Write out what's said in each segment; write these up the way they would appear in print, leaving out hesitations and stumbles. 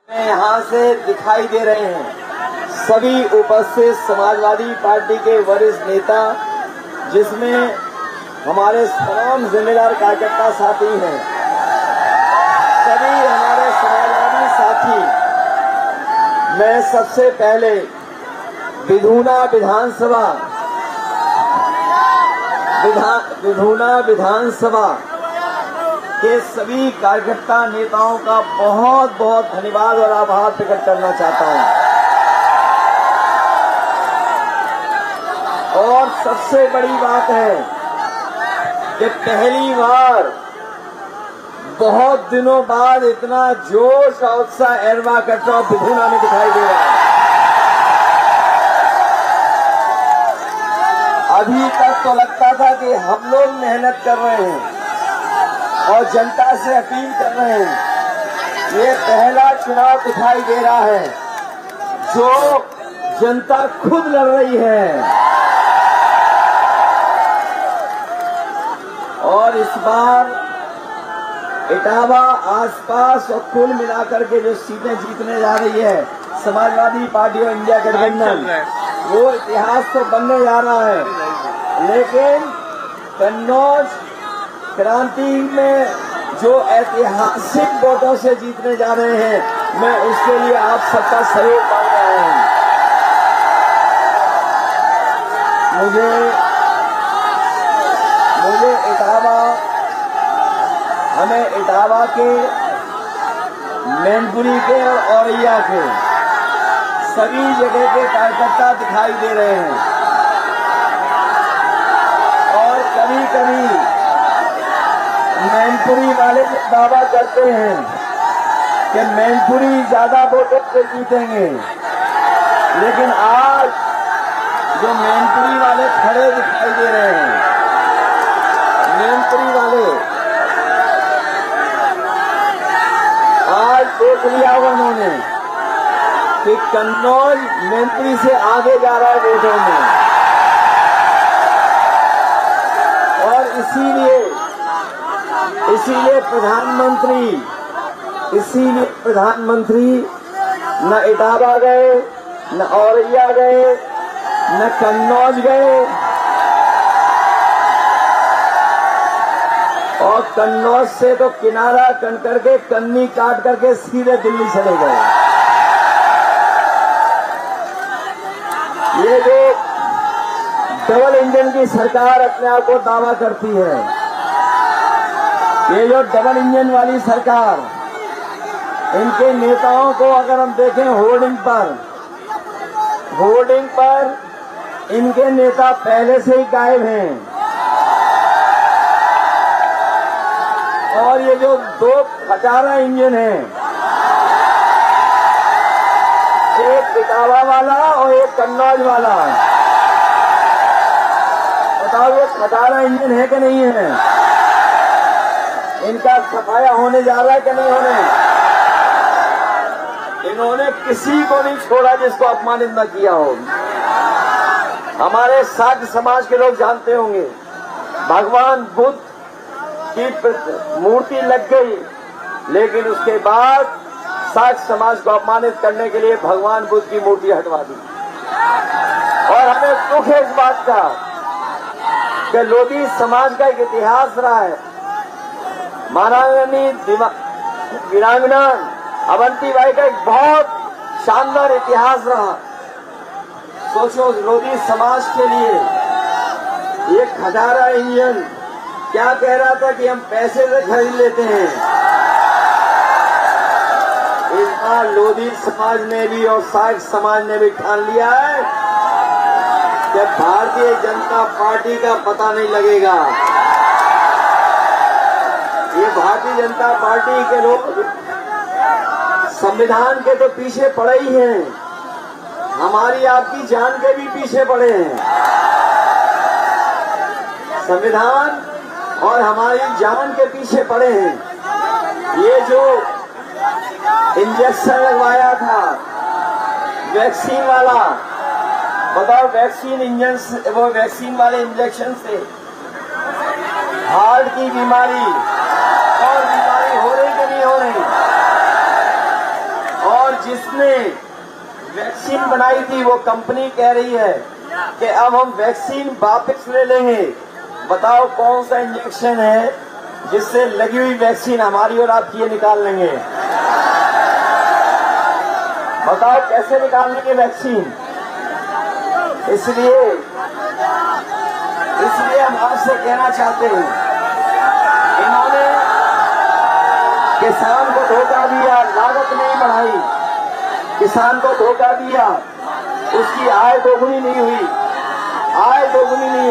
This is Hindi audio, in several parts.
यहाँ से दिखाई दे रहे हैं सभी उपस्थित समाजवादी पार्टी के वरिष्ठ नेता, जिसमें हमारे तमाम जिम्मेदार कार्यकर्ता साथी हैं। सभी हमारे समाजवादी साथी, मैं सबसे पहले विधूना विधानसभा के सभी कार्यकर्ता नेताओं का बहुत बहुत धन्यवाद और आभार प्रकट करना चाहता हूं। और सबसे बड़ी बात है कि पहली बार बहुत दिनों बाद इतना जोश और उत्साह एरवा कटरा विधूना में दिखाई दे रहा है। अभी तक तो लगता था कि हम लोग मेहनत कर रहे हैं और जनता से अपील कर रहे हैं। ये पहला चुनाव दिखाई दे रहा है जो जनता खुद लड़ रही है। और इस बार इटावा आसपास और कुल मिलाकर के जो सीटें जीतने जा रही है समाजवादी पार्टी और इंडिया गठबंधन, वो इतिहास तो बनने जा रहा है। लेकिन कन्नौज क्रांति में जो ऐतिहासिक वोटों से जीतने जा रहे हैं, मैं उसके लिए आप सबका सहयोग मांग रहा हूं। मुझे हमें इटावा के, मैनपुरी के और औरैया के सभी जगह के कार्यकर्ता दिखाई दे रहे हैं। और कभी कभी मैनपुरी वाले दावा करते हैं कि मैनपुरी ज्यादा वोटों से जीतेंगे, लेकिन आज जो मैनपुरी वाले खड़े दिखाई दे रहे हैं, मैनपुरी वाले आज देख लिया उन्होंने कि कन्नौज मैनपुरी से आगे जा रहा है वोटों में। और इसीलिए प्रधानमंत्री न इटावा गए, न औरैया गए, न कन्नौज गए, और कन्नौज से तो किनारा करके कन्नी काट करके सीधे दिल्ली चले गए। ये जो डबल इंजन की सरकार अपने आप को दावा करती है, ये जो डबल इंजन वाली सरकार, इनके नेताओं को अगर हम देखें होर्डिंग पर इनके नेता पहले से ही गायब हैं। और ये जो दो खटारा इंजन हैं, एक इटावा वाला और एक कन्नौज वाला, बताओ ये खटारा इंजन है कि नहीं है? इनका सफाया होने जा रहा है कि नहीं होने? इन्होंने किसी को नहीं छोड़ा जिसको अपमानित न किया हो। हमारे साथ समाज के लोग जानते होंगे, भगवान बुद्ध की मूर्ति लग गई, लेकिन उसके बाद साथ समाज को अपमानित करने के लिए भगवान बुद्ध की मूर्ति हटवा दी। और हमें दुख है इस बात का कि लोधी समाज का एक इतिहास रहा है। महारानी वीरांगना अवंतीबाई का एक बहुत शानदार इतिहास रहा। सोचो, लोधी समाज के लिए एक खटारा इंजन क्या कह रहा था कि हम पैसे से खरीद लेते हैं। इस बार लोधी समाज ने भी और साख समाज ने भी ठान लिया है कि भारतीय जनता पार्टी का पता नहीं लगेगा। ये भारतीय जनता पार्टी के लोग संविधान के तो पीछे पड़े ही हैं, हमारी आपकी जान के भी पीछे पड़े हैं। संविधान और हमारी जान के पीछे पड़े हैं। ये जो इंजेक्शन लगवाया था वैक्सीन वाला, बताओ वैक्सीन वाले इंजेक्शन से हार्ट की बीमारी और बीमारी हो रही कि नहीं हो रही? और जिसने वैक्सीन बनाई थी वो कंपनी कह रही है कि अब हम वैक्सीन वापस ले लेंगे। बताओ कौन सा इंजेक्शन है जिससे लगी हुई वैक्सीन हमारी और आपकी ये निकाल लेंगे? बताओ कैसे निकाल लेंगे वैक्सीन? इसलिए हम आपसे कहना चाहते हैं, इन्होंने किसान को धोखा दिया, लागत नहीं बढ़ाई, किसान को धोखा दिया, उसकी आय दोगुनी नहीं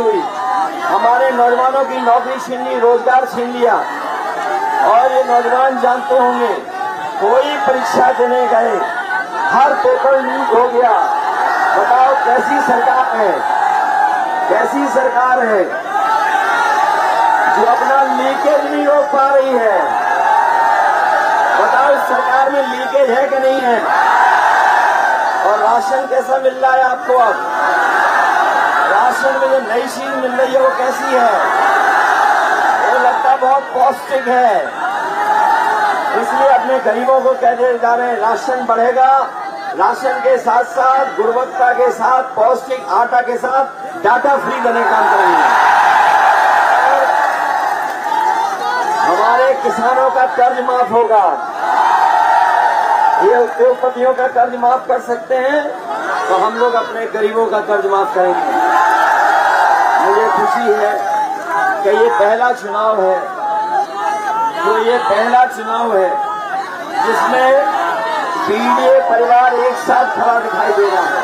हुई, हमारे नौजवानों की नौकरी छीन ली, रोजगार छीन लिया। और ये नौजवान जानते होंगे, कोई परीक्षा देने गए, हर पेपर लीक हो गया। बताओ कैसी सरकार है जो अपना लीकेज नहीं रोक पा रही है? बताओ इस सरकार में लीकेज है कि नहीं है? और राशन कैसा मिल रहा है आपको? अब राशन में जो नई चीज मिल रही है वो कैसी है? वो लगता बहुत पौष्टिक है। इसलिए अपने गरीबों को कहते जा रहे हैं राशन बढ़ेगा, राशन के साथ साथ गुणवत्ता के साथ पौष्टिक आटा के साथ डाटा फ्री करने का काम करेंगे। हमारे किसानों का कर्ज माफ होगा, ये उद्योगपतियों का कर्ज माफ कर सकते हैं, तो हम लोग अपने गरीबों का कर्ज माफ करेंगे। मुझे खुशी है कि ये पहला चुनाव है जिसमें पीडीए परिवार एक साथ खड़ा दिखाई दे रहा है।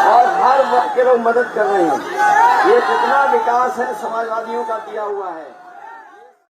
और हर वर्ग के लोग मदद कर रहे हैं। ये कितना विकास है समाजवादियों का किया हुआ है।